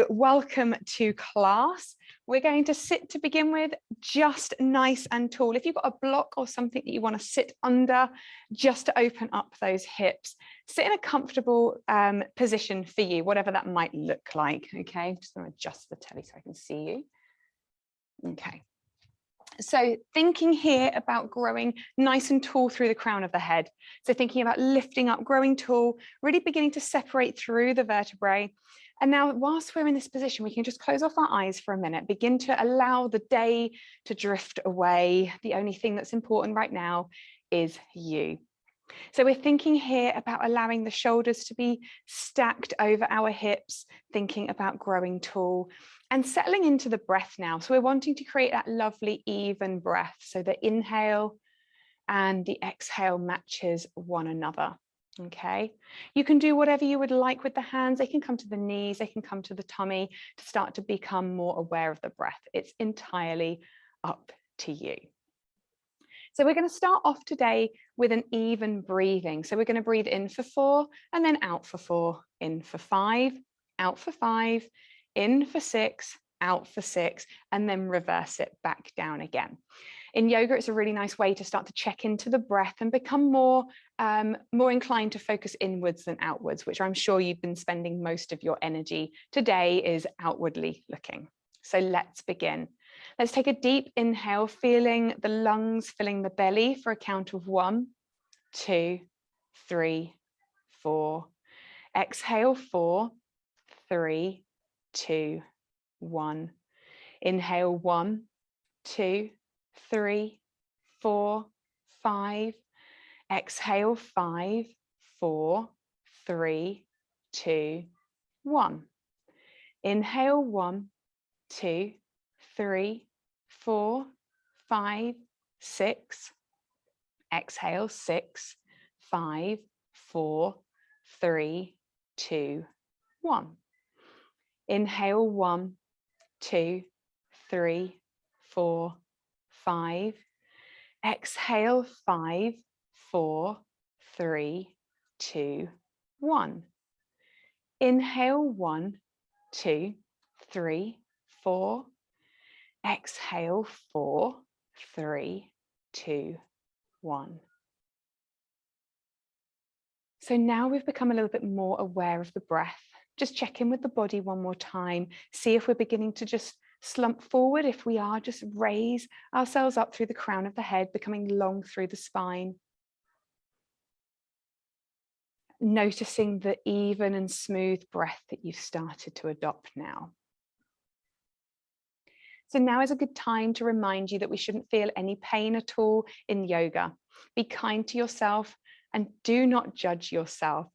welcome to class. We're going to sit to begin with, just nice and tall. If you've got a block or something that you want to sit under, just to open up those hips, sit in a comfortable position for you, whatever that might look like. Okay, I'm just going to adjust the telly so I can see you. Okay. So thinking here about growing nice and tall through the crown of the head. So thinking about lifting up, growing tall, really beginning to separate through the vertebrae. And now whilst we're in this position, we can just close off our eyes for a minute, begin to allow the day to drift away. The only thing that's important right now is you. So we're thinking here about allowing the shoulders to be stacked over our hips, thinking about growing tall and settling into the breath now. So we're wanting to create that lovely even breath. So the inhale and the exhale matches one another. Okay, you can do whatever you would like with the hands. They can come to the knees, they can come to the tummy to start to become more aware of the breath. It's entirely up to you. So we're going to start off today with an even breathing. So we're going to breathe in for 4 and then out for 4, in for 5, out for 5, in for 6, out for 6, and then reverse it back down again. In yoga, it's a really nice way to start to check into the breath and become more inclined to focus inwards than outwards, which I'm sure you've been spending most of your energy today is outwardly looking. So let's begin. Let's take a deep inhale, feeling the lungs, filling the belly for a count of 1, 2, 3, 4. Exhale, 4, 3, 2, 1. Inhale, 1, 2, 3, 4, 5. Exhale, 5, 4, 3, 2, 1. Inhale, 1, 2, 3, 4, 5, 6. Exhale, 6, 5, 4, 3, 2, 1. Inhale, 1, 2, 3, 4, 5. Exhale, 5, 4, 3, 2, 1. Inhale, 1, 2, 3, 4. Exhale, 4, 3, 2, 1. So now we've become a little bit more aware of the breath. Just check in with the body one more time. See if we're beginning to just slump forward. If we are, just raise ourselves up through the crown of the head, becoming long through the spine. Noticing the even and smooth breath that you've started to adopt now. So now is a good time to remind you that we shouldn't feel any pain at all in yoga. Be kind to yourself and do not judge yourself.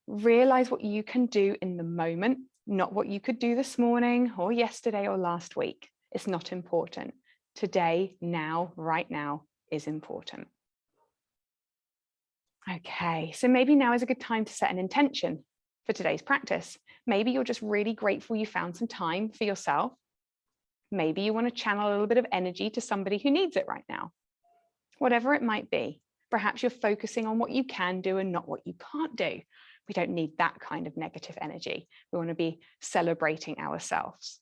Realize what you can do in the moment, not what you could do this morning or yesterday or last week. It's not important. Today, now, right now is important. Okay, so maybe now is a good time to set an intention for today's practice. Maybe you're just really grateful you found some time for yourself. Maybe you want to channel a little bit of energy to somebody who needs it right now. Whatever it might be, perhaps you're focusing on what you can do and not what you can't do. We don't need that kind of negative energy. We want to be celebrating ourselves.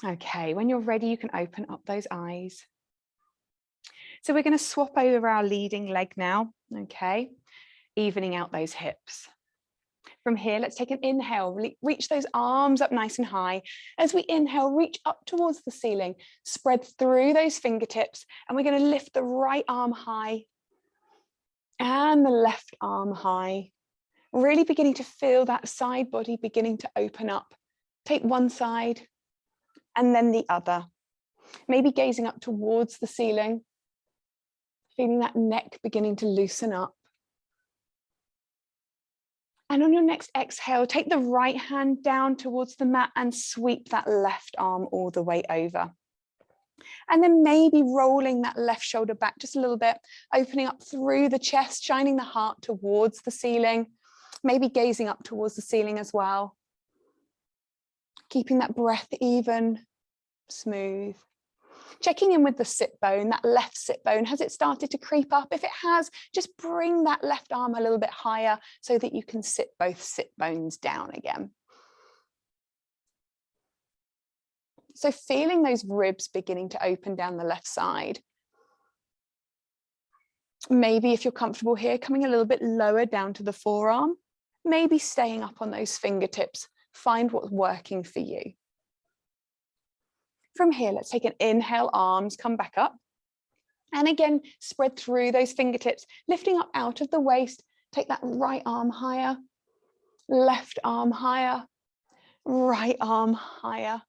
Okay, when you're ready, you can open up those eyes. So we're going to swap over our leading leg now, okay, evening out those hips. From here, let's take an inhale, reach those arms up nice and high. As we inhale, reach up towards the ceiling, spread through those fingertips, and we're going to lift the right arm high and the left arm high. Really beginning to feel that side body beginning to open up. Take one side and then the other. Maybe gazing up towards the ceiling, feeling that neck beginning to loosen up. And on your next exhale, take the right hand down towards the mat and sweep that left arm all the way over. And then maybe rolling that left shoulder back just a little bit, opening up through the chest, shining the heart towards the ceiling, maybe gazing up towards the ceiling as well. Keeping that breath even, smooth. Checking in with the sit bone, that left sit bone, has it started to creep up? If it has, just bring that left arm a little bit higher so that you can sit both sit bones down again. So feeling those ribs beginning to open down the left side. Maybe if you're comfortable here, coming a little bit lower down to the forearm, maybe staying up on those fingertips. Find what's working for you. From here, let's take an inhale, arms come back up. And again, spread through those fingertips, lifting up out of the waist. Take that right arm higher, left arm higher, right arm higher,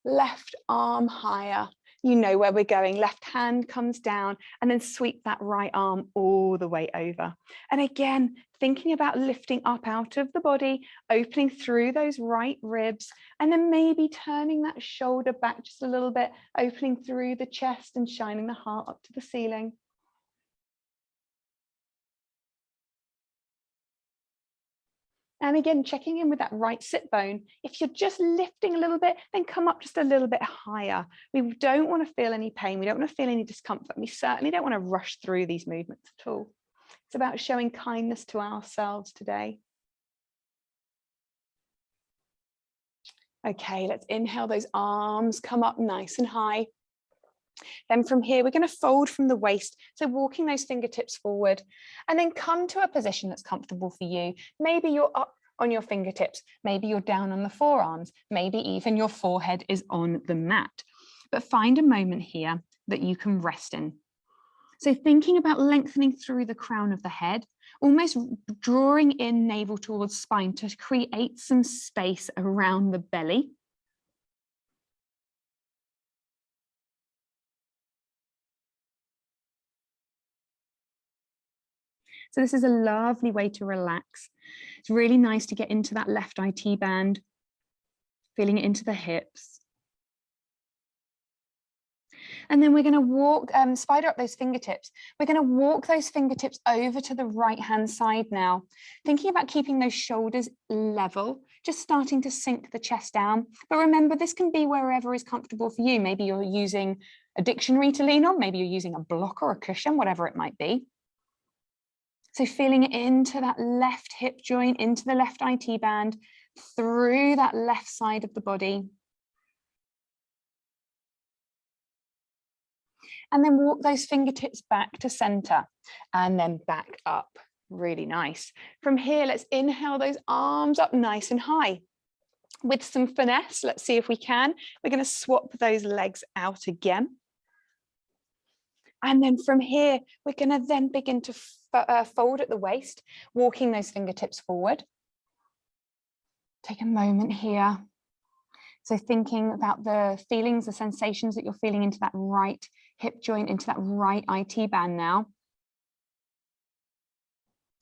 left arm higher. You know where we're going. Left hand comes down and then sweep that right arm all the way over. And again, thinking about lifting up out of the body, opening through those right ribs, and then maybe turning that shoulder back just a little bit, opening through the chest and shining the heart up to the ceiling. And again, checking in with that right sit bone. If you're just lifting a little bit, then come up just a little bit higher. We don't want to feel any pain. We don't want to feel any discomfort. We certainly don't want to rush through these movements at all. It's about showing kindness to ourselves today. Okay, let's inhale those arms, come up nice and high. Then from here, we're going to fold from the waist. So walking those fingertips forward and then come to a position that's comfortable for you. Maybe you're up on your fingertips. Maybe you're down on the forearms. Maybe even your forehead is on the mat. But find a moment here that you can rest in. So thinking about lengthening through the crown of the head, almost drawing in navel towards spine to create some space around the belly. So this is a lovely way to relax. It's really nice to get into that left IT band, feeling it into the hips. And then we're going to walk, spider up those fingertips. We're going to walk those fingertips over to the right-hand side now, thinking about keeping those shoulders level, just starting to sink the chest down. But remember, this can be wherever is comfortable for you. Maybe you're using a dictionary to lean on, maybe you're using a block or a cushion, whatever it might be. So feeling into that left hip joint, into the left IT band, through that left side of the body. And then walk those fingertips back to center and then back up. Really nice. From here, let's inhale those arms up nice and high. With some finesse, let's see if we can. We're going to swap those legs out again. And then from here, we're going to then begin to fold at the waist, walking those fingertips forward. Take a moment here. So thinking about the feelings, the sensations that you're feeling into that right hip joint, into that right IT band now.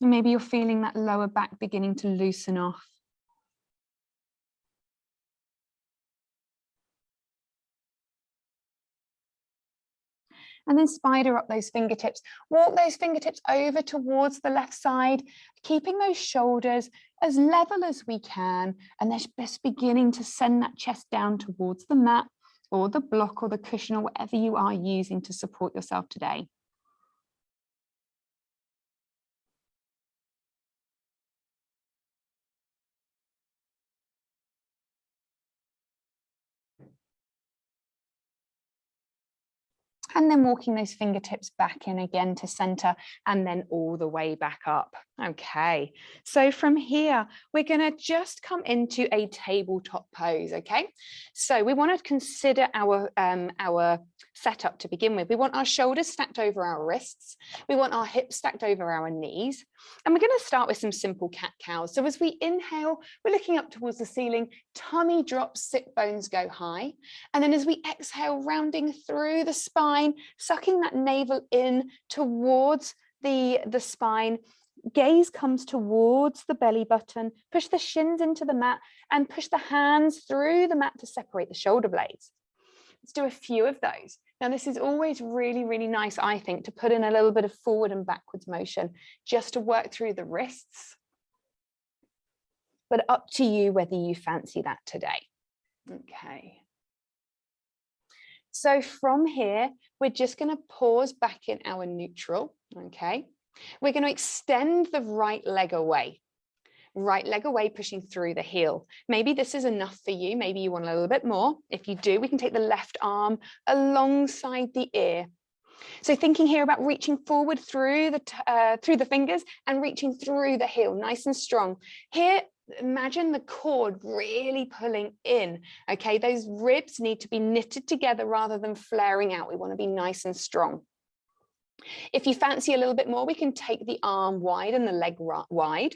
And maybe you're feeling that lower back beginning to loosen off. And then spider up those fingertips. Walk those fingertips over towards the left side, keeping those shoulders as level as we can. And then just beginning to send that chest down towards the mat or the block or the cushion or whatever you are using to support yourself today. And then walking those fingertips back in again to center and then all the way back up. Okay, so from here, we're going to just come into a tabletop pose, okay? So we want to consider our setup to begin with. We want our shoulders stacked over our wrists. We want our hips stacked over our knees. And we're going to start with some simple cat-cows. So as we inhale, we're looking up towards the ceiling, tummy drops, sit bones go high. And then as we exhale, rounding through the spine, sucking that navel in towards the spine, gaze comes towards the belly button, push the shins into the mat and push the hands through the mat to separate the shoulder blades. Let's do a few of those. Now, this is always really, really nice, I think, to put in a little bit of forward and backwards motion just to work through the wrists. But up to you whether you fancy that today. Okay. So from here, we're just going to pause back in our neutral, okay? We're going to extend the right leg away. Right leg away, pushing through the heel. Maybe this is enough for you. Maybe you want a little bit more. If you do, we can take the left arm alongside the ear. So thinking here about reaching forward through the fingers and reaching through the heel, nice and strong. Here, imagine the cord really pulling in. Okay, those ribs need to be knitted together rather than flaring out. We want to be nice and strong. If you fancy a little bit more, we can take the arm wide and the leg wide.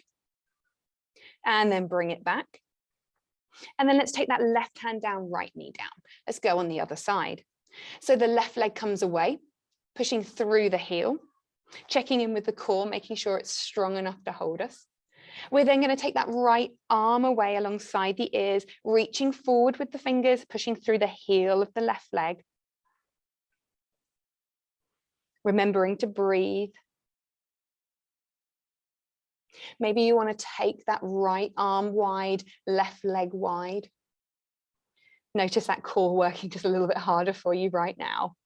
And then bring it back. And then let's take that left hand down, right knee down. Let's go on the other side. So the left leg comes away, pushing through the heel, checking in with the core, making sure it's strong enough to hold us. We're then going to take that right arm away alongside the ears, reaching forward with the fingers, pushing through the heel of the left leg. Remembering to breathe. Maybe you want to take that right arm wide, left leg wide. Notice that core working just a little bit harder for you right now.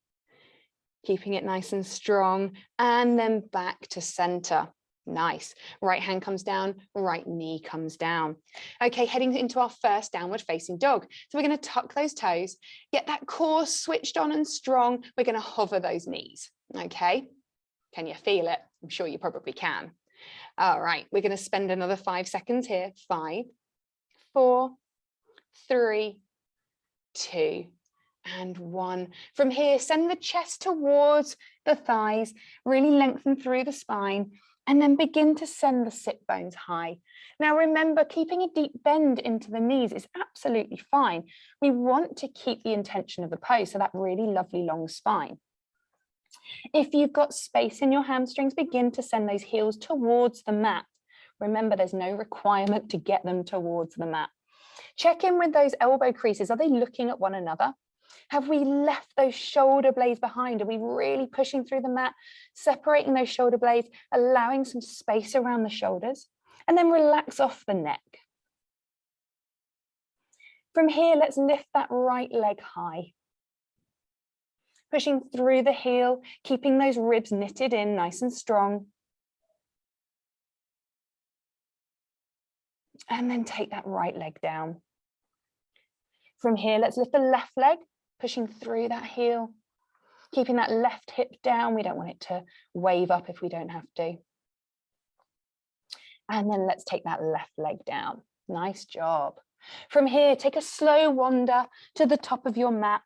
Keeping it nice and strong, and then back to center. Nice. Right hand comes down, right knee comes down. Okay, heading into our first downward facing dog. So we're going to tuck those toes, get that core switched on and strong. We're going to hover those knees. Okay, can you feel it? I'm sure you probably can. All right, we're going to spend another 5 seconds here. 5, 4, 3, 2, and 1. From here, send the chest towards the thighs, really lengthen through the spine, and then begin to send the sit bones high. Now remember, keeping a deep bend into the knees is absolutely fine. We want to keep the intention of the pose, so that really lovely long spine. If you've got space in your hamstrings, begin to send those heels towards the mat. Remember, there's no requirement to get them towards the mat. Check in with those elbow creases. Are they looking at one another? Have we left those shoulder blades behind? Are we really pushing through the mat, separating those shoulder blades, allowing some space around the shoulders, and then relax off the neck. From here, let's lift that right leg high. Pushing through the heel, keeping those ribs knitted in nice and strong. And then take that right leg down. From here, let's lift the left leg, pushing through that heel, keeping that left hip down. We don't want it to wave up if we don't have to. And then let's take that left leg down. Nice job. From here, take a slow wander to the top of your mat.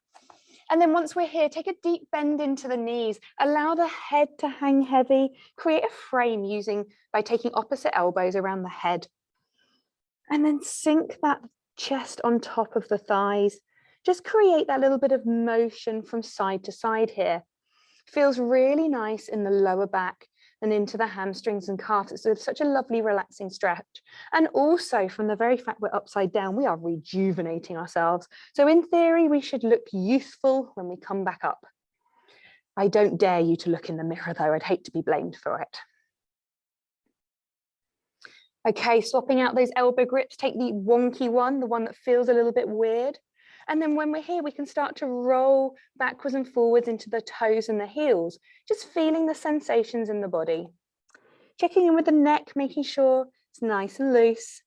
And then once we're here, take a deep bend into the knees, allow the head to hang heavy, create a frame by taking opposite elbows around the head. And then sink that chest on top of the thighs. Just create that little bit of motion from side to side here. Feels really nice in the lower back and into the hamstrings and calves. It's such a lovely relaxing stretch. And also from the very fact we're upside down, we are rejuvenating ourselves. So in theory, we should look youthful when we come back up. I don't dare you to look in the mirror though. I'd hate to be blamed for it. Okay, swapping out those elbow grips, take the wonky one, the one that feels a little bit weird. And then when we're here, we can start to roll backwards and forwards into the toes and the heels, just feeling the sensations in the body. Checking in with the neck, making sure it's nice and loose.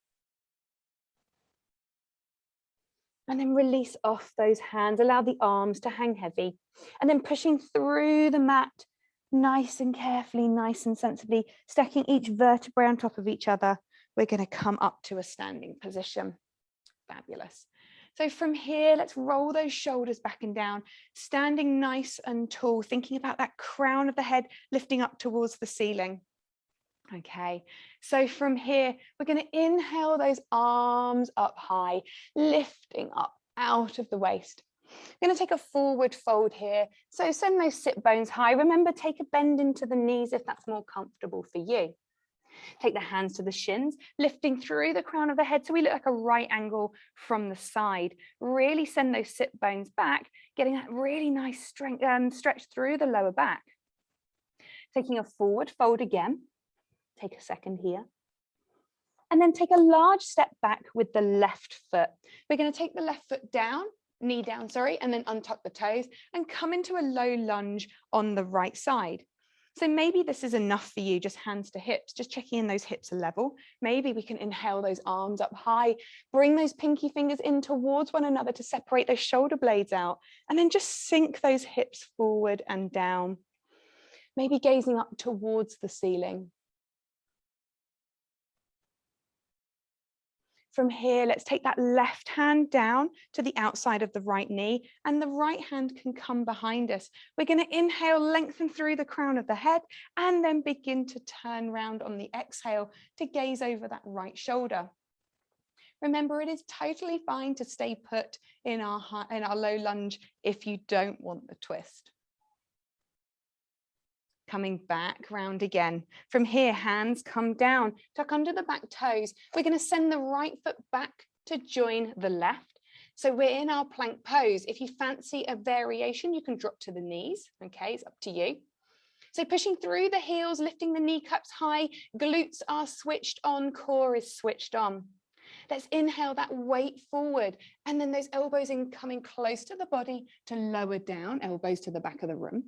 And then release off those hands, allow the arms to hang heavy. And then pushing through the mat, nice and carefully, nice and sensibly, stacking each vertebrae on top of each other. We're going to come up to a standing position. Fabulous. So from here, let's roll those shoulders back and down, standing nice and tall, thinking about that crown of the head lifting up towards the ceiling. Okay, so from here, we're going to inhale those arms up high, lifting up out of the waist. We're going to take a forward fold here. So send those sit bones high. Remember, take a bend into the knees if that's more comfortable for you. Take the hands to the shins, lifting through the crown of the head so we look like a right angle from the side. Really send those sit bones back, getting that really nice stretch through the lower back. Taking a forward fold again. Take a second here. And then take a large step back with the left foot. We're going to take the left foot down, knee down, sorry, and then untuck the toes and come into a low lunge on the right side. So maybe this is enough for you, just hands to hips, just checking in those hips are level. Maybe we can inhale those arms up high, bring those pinky fingers in towards one another to separate those shoulder blades out, and then just sink those hips forward and down. Maybe gazing up towards the ceiling. From here, let's take that left hand down to the outside of the right knee, and the right hand can come behind us. We're going to inhale, lengthen through the crown of the head, and then begin to turn round on the exhale to gaze over that right shoulder. Remember, it is totally fine to stay put in our low lunge if you don't want the twist. Coming back round again. From here, hands come down, tuck under the back toes. We're going to send the right foot back to join the left. So we're in our plank pose. If you fancy a variation, you can drop to the knees. Okay, it's up to you. So pushing through the heels, lifting the kneecaps high, glutes are switched on, core is switched on. Let's inhale that weight forward, and then those elbows in coming close to the body to lower down, elbows to the back of the room.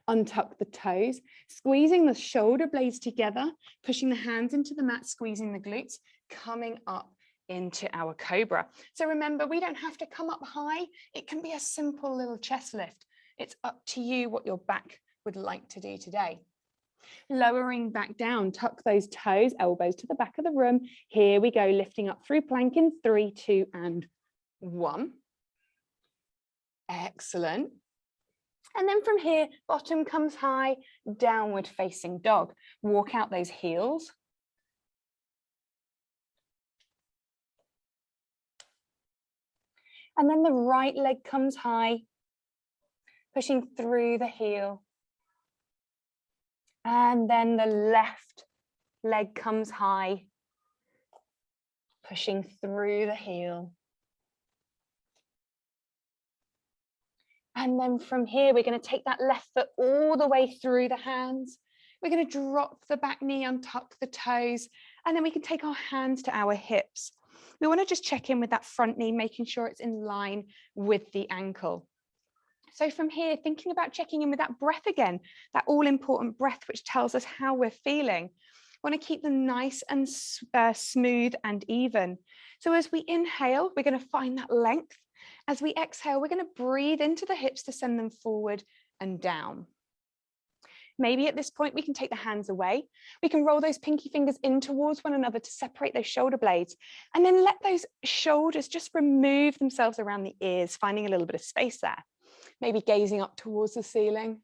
Untuck the toes, squeezing the shoulder blades together, pushing the hands into the mat, squeezing the glutes, coming up into our cobra. So remember, we don't have to come up high. It can be a simple little chest lift. It's up to you what your back would like to do today. Lowering back down, tuck those toes, elbows to the back of the room. Here we go, lifting up through plank in 3, 2, and 1. Excellent. And then from here, bottom comes high, downward facing dog. Walk out those heels. And then the right leg comes high, pushing through the heel. And then the left leg comes high, pushing through the heel. And then from here, we're going to take that left foot all the way through the hands. We're going to drop the back knee, untuck the toes, and then we can take our hands to our hips. We want to just check in with that front knee, making sure it's in line with the ankle. So from here, thinking about checking in with that breath again, that all-important breath, which tells us how we're feeling. We want to keep them nice and smooth and even. So as we inhale, we're going to find that length. As we exhale, we're going to breathe into the hips to send them forward and down. Maybe at this point, we can take the hands away. We can roll those pinky fingers in towards one another to separate those shoulder blades, and then let those shoulders just remove themselves around the ears, finding a little bit of space there. Maybe gazing up towards the ceiling.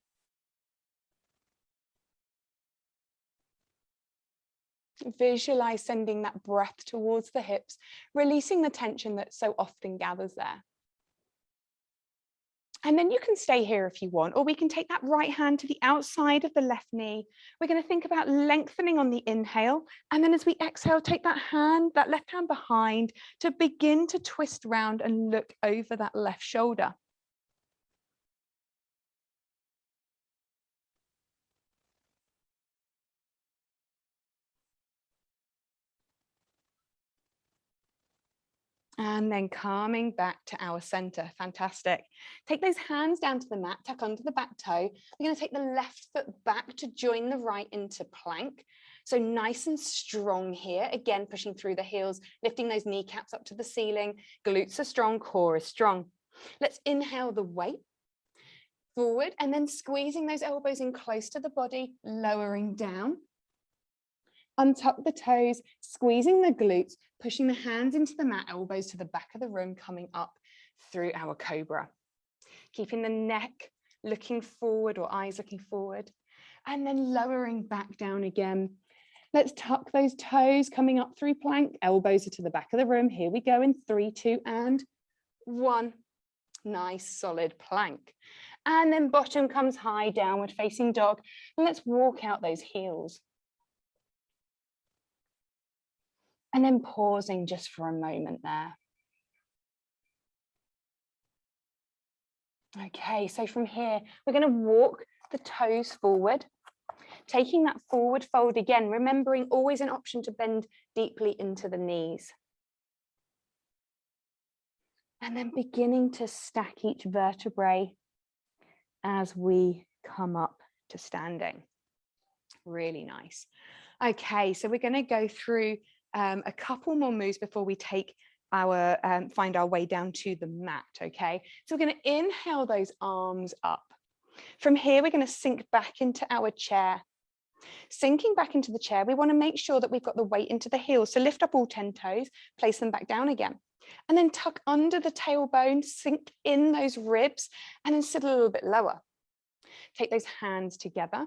Visualize sending that breath towards the hips, releasing the tension that so often gathers there. And then you can stay here if you want, or we can take that right hand to the outside of the left knee. We're going to think about lengthening on the inhale. And then as we exhale, take that left hand behind to begin to twist round and look over that left shoulder. And then coming back to our center. Fantastic. Take those hands down to the mat, tuck under the back toe. We're going to take the left foot back to join the right into plank. So nice and strong here. Again, pushing through the heels, lifting those kneecaps up to the ceiling. Glutes are strong, core is strong. Let's inhale the weight forward and then squeezing those elbows in close to the body, lowering down. Untuck the toes, squeezing the glutes, pushing the hands into the mat, elbows to the back of the room, coming up through our cobra. Keeping the neck looking forward or eyes looking forward, and then lowering back down again. Let's tuck those toes, coming up through plank, elbows are to the back of the room. Here we go in 3, 2, and 1. Nice solid plank. And then bottom comes high, downward facing dog. And let's walk out those heels. And then pausing just for a moment there. Okay, so from here, we're going to walk the toes forward, taking that forward fold again, remembering always an option to bend deeply into the knees. And then beginning to stack each vertebrae as we come up to standing. Really nice. Okay, so we're going to go through a couple more moves before we take our find our way down to the mat. Okay, so we're going to inhale those arms up. From here, we're going to sink back into our chair. Sinking back into the chair, we want to make sure that we've got the weight into the heels. So lift up all 10 toes, place them back down again. And then tuck under the tailbone, sink in those ribs, and then sit a little bit lower. Take those hands together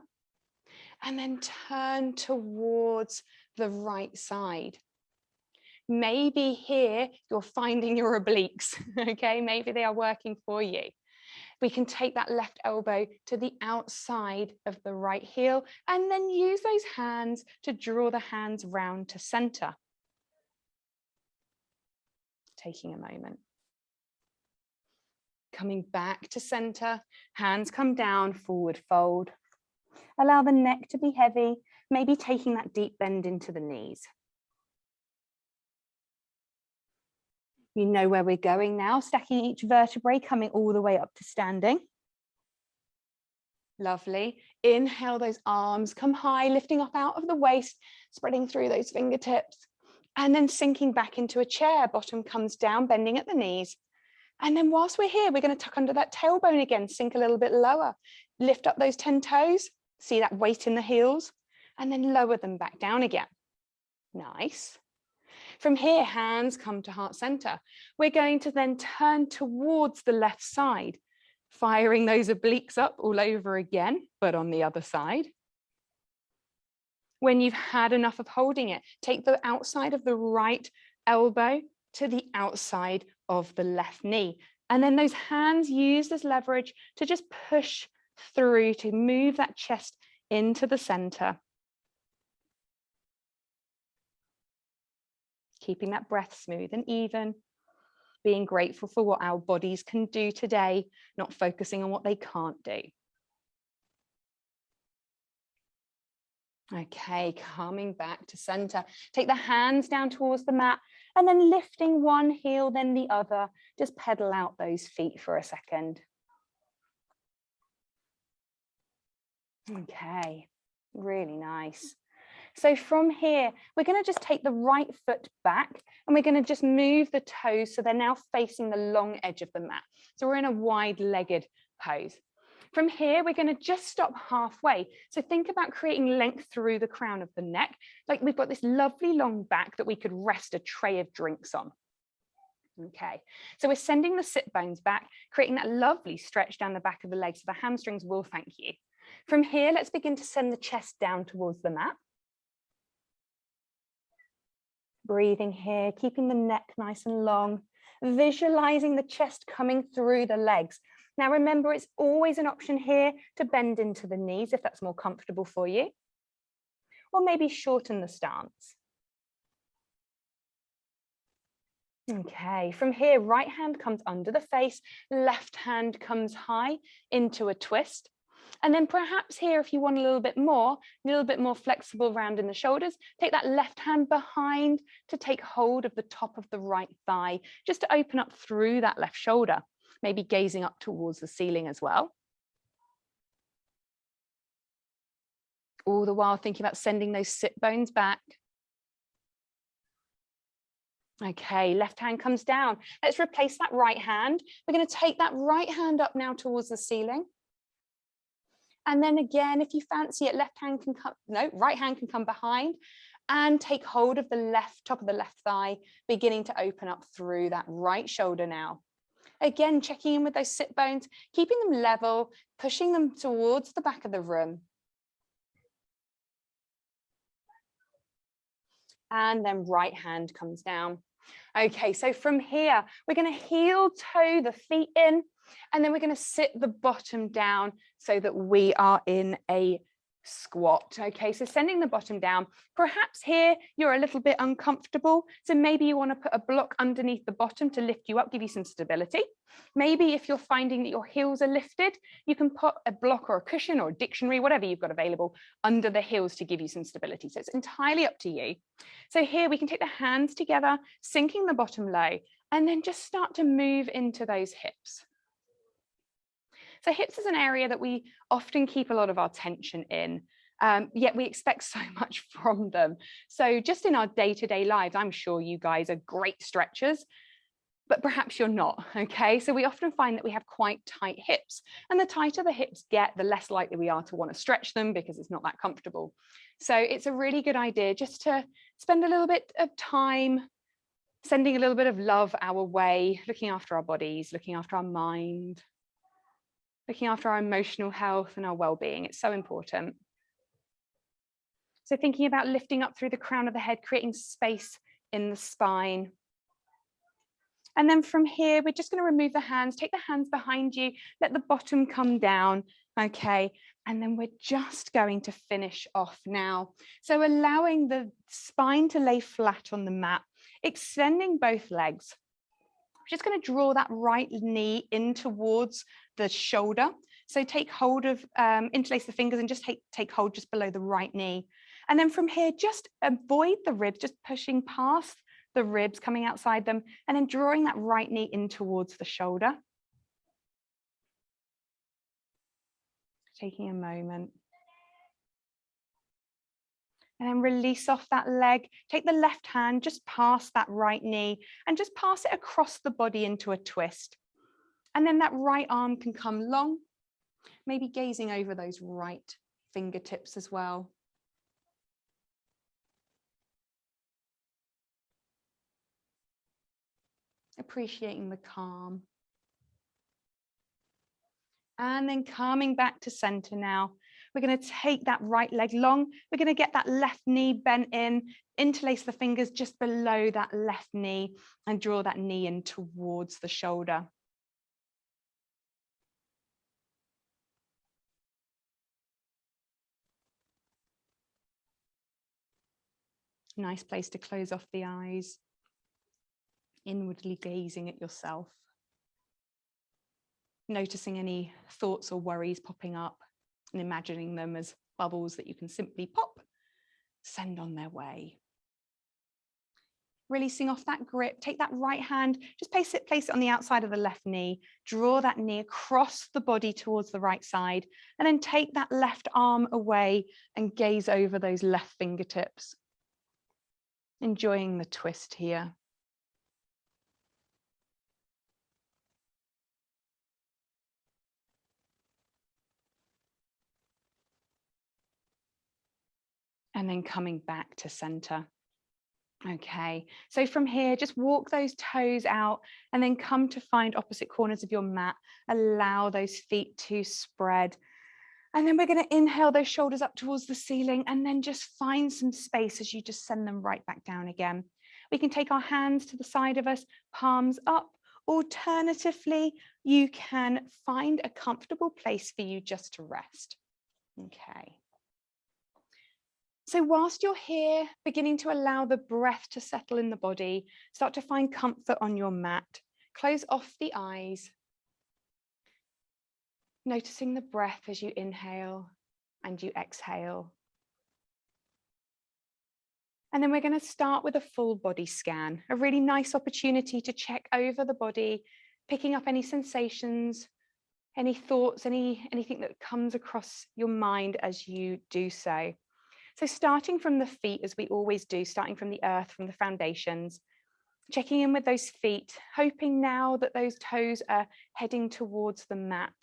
and then turn towards the right side. Maybe here you're finding your obliques, okay? Maybe they are working for you. We can take that left elbow to the outside of the right heel and then use those hands to draw the hands round to center. Taking a moment. Coming back to center, hands come down, forward fold. Allow the neck to be heavy, maybe taking that deep bend into the knees. You know where we're going now, stacking each vertebrae, coming all the way up to standing. Lovely. Inhale those arms, come high, lifting up out of the waist, spreading through those fingertips, and then sinking back into a chair. Bottom comes down, bending at the knees. And then whilst we're here, we're going to tuck under that tailbone again, sink a little bit lower, lift up those 10 toes, see that weight in the heels, and then lower them back down again. Nice. From here, hands come to heart center. We're going to then turn towards the left side, firing those obliques up all over again, but on the other side. When you've had enough of holding it, take the outside of the right elbow to the outside of the left knee. And then those hands used as leverage to just push through to move that chest into the center. Keeping that breath smooth and even, being grateful for what our bodies can do today, not focusing on what they can't do. Okay, coming back to center. Take the hands down towards the mat and then lifting one heel, then the other. Just pedal out those feet for a second. Okay, really nice. So from here, we're going to just take the right foot back and we're going to just move the toes so they're now facing the long edge of the mat. So we're in a wide-legged pose. From here, we're going to just stop halfway. So think about creating length through the crown of the neck. Like we've got this lovely long back that we could rest a tray of drinks on. Okay, so we're sending the sit bones back, creating that lovely stretch down the back of the legs so the hamstrings will thank you. From here, let's begin to send the chest down towards the mat. Breathing here, keeping the neck nice and long, visualizing the chest coming through the legs. Now remember, it's always an option here to bend into the knees if that's more comfortable for you, or maybe shorten the stance. Okay, from here, right hand comes under the face, left hand comes high into a twist. And then perhaps here, if you want a little bit more flexible round in the shoulders, take that left hand behind to take hold of the top of the right thigh, just to open up through that left shoulder, maybe gazing up towards the ceiling as well. All the while thinking about sending those sit bones back. Okay, left hand comes down. Let's replace that right hand. We're going to take that right hand up now towards the ceiling. And then again, if you fancy it, right hand can come behind and take hold of the top of the left thigh, beginning to open up through that right shoulder now. Again, checking in with those sit bones, keeping them level, pushing them towards the back of the room. And then right hand comes down. Okay, so from here, we're going to heel toe the feet in, and then we're going to sit the bottom down so that we are in a squat. Okay, so sending the bottom down. Perhaps here you're a little bit uncomfortable, so maybe you want to put a block underneath the bottom to lift you up, give you some stability. Maybe if you're finding that your heels are lifted, you can put a block or a cushion or a dictionary, whatever you've got available, under the heels to give you some stability. So it's entirely up to you. So here we can take the hands together, sinking the bottom low, and then just start to move into those hips. So hips is an area that we often keep a lot of our tension in. yet we expect so much from them. So just in our day-to-day lives, I'm sure you guys are great stretchers, but perhaps you're not, okay? So we often find that we have quite tight hips, and the tighter the hips get, the less likely we are to want to stretch them because it's not that comfortable. So it's a really good idea just to spend a little bit of time sending a little bit of love our way, looking after our bodies, looking after our mind, looking after our emotional health and our well-being. It's so important. So thinking about lifting up through the crown of the head, creating space in the spine. And then from here, we're just going to remove the hands, take the hands behind you, let the bottom come down, okay? And then we're just going to finish off now. So allowing the spine to lay flat on the mat, extending both legs. We're just going to draw that right knee in towards the shoulder. So take hold of, interlace the fingers and just take hold just below the right knee. And then from here, just avoid the ribs, just pushing past the ribs, coming outside them, and then drawing that right knee in towards the shoulder. Taking a moment. And then release off that leg. Take the left hand just past that right knee and just pass it across the body into a twist. And then that right arm can come long, maybe gazing over those right fingertips as well. Appreciating the calm. And then coming back to center now. We're going to take that right leg long. We're going to get that left knee bent in, interlace the fingers just below that left knee and draw that knee in towards the shoulder. Nice place to close off the eyes, inwardly gazing at yourself. Noticing any thoughts or worries popping up and imagining them as bubbles that you can simply pop, send on their way. Releasing off that grip, take that right hand, just place it on the outside of the left knee, draw that knee across the body towards the right side, and then take that left arm away and gaze over those left fingertips. Enjoying the twist here. And then coming back to center. Okay, so from here, just walk those toes out and then come to find opposite corners of your mat. Allow those feet to spread. And then we're going to inhale those shoulders up towards the ceiling and then just find some space as you just send them right back down again. We can take our hands to the side of us, palms up. Alternatively, you can find a comfortable place for you just to rest. Okay. So whilst you're here, beginning to allow the breath to settle in the body, start to find comfort on your mat. Close off the eyes. Noticing the breath as you inhale and you exhale. And then we're going to start with a full body scan, a really nice opportunity to check over the body, picking up any sensations, any thoughts, anything that comes across your mind as you do so. So starting from the feet, as we always do, starting from the earth, from the foundations, checking in with those feet, hoping now that those toes are heading towards the mat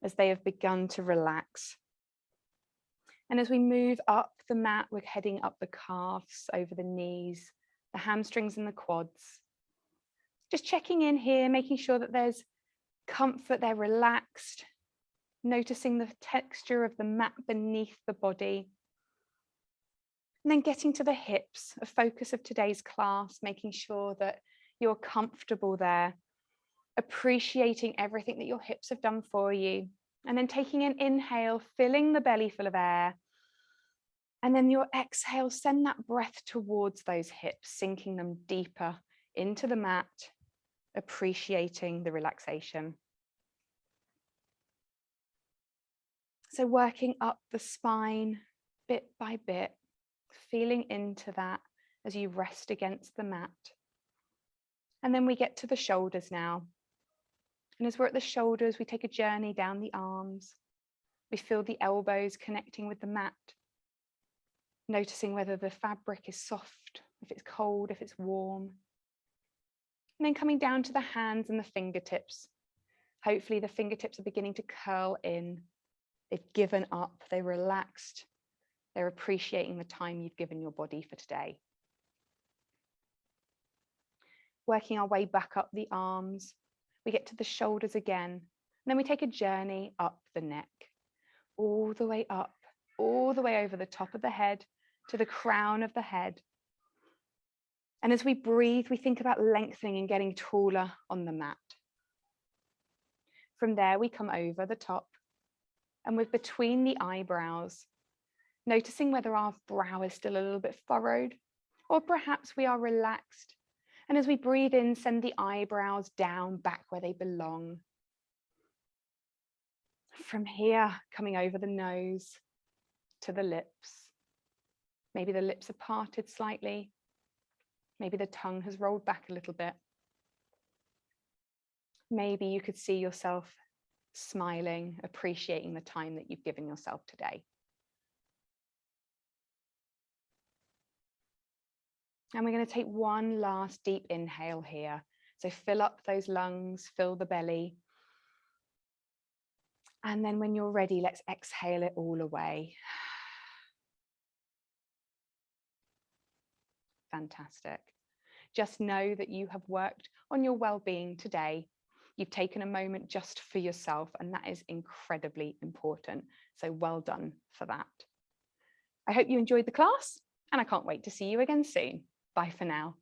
as they have begun to relax. And as we move up the mat, we're heading up the calves, over the knees, the hamstrings and the quads. Just checking in here, making sure that there's comfort, they're relaxed, noticing the texture of the mat beneath the body. And then getting to the hips, a focus of today's class, making sure that you're comfortable there, appreciating everything that your hips have done for you. And then taking an inhale, filling the belly full of air. And then your exhale, send that breath towards those hips, sinking them deeper into the mat, appreciating the relaxation. So working up the spine bit by bit, feeling into that as you rest against the mat. And then we get to the shoulders now. And as we're at the shoulders, we take a journey down the arms. We feel the elbows connecting with the mat. Noticing whether the fabric is soft, if it's cold, if it's warm. And then coming down to the hands and the fingertips. Hopefully the fingertips are beginning to curl in. They've given up, they're relaxed. They're appreciating the time you've given your body for today. Working our way back up the arms. We get to the shoulders again. And then we take a journey up the neck, all the way up, all the way over the top of the head to the crown of the head. And as we breathe, we think about lengthening and getting taller on the mat. From there, we come over the top and with between the eyebrows, noticing whether our brow is still a little bit furrowed, or perhaps we are relaxed. And as we breathe in, send the eyebrows down back where they belong. From here, coming over the nose to the lips. Maybe the lips are parted slightly. Maybe the tongue has rolled back a little bit. Maybe you could see yourself smiling, appreciating the time that you've given yourself today. And we're going to take one last deep inhale here. So fill up those lungs, fill the belly. And then when you're ready, let's exhale it all away. Fantastic. Just know that you have worked on your well-being today. You've taken a moment just for yourself, and that is incredibly important. So well done for that. I hope you enjoyed the class, and I can't wait to see you again soon. Bye for now.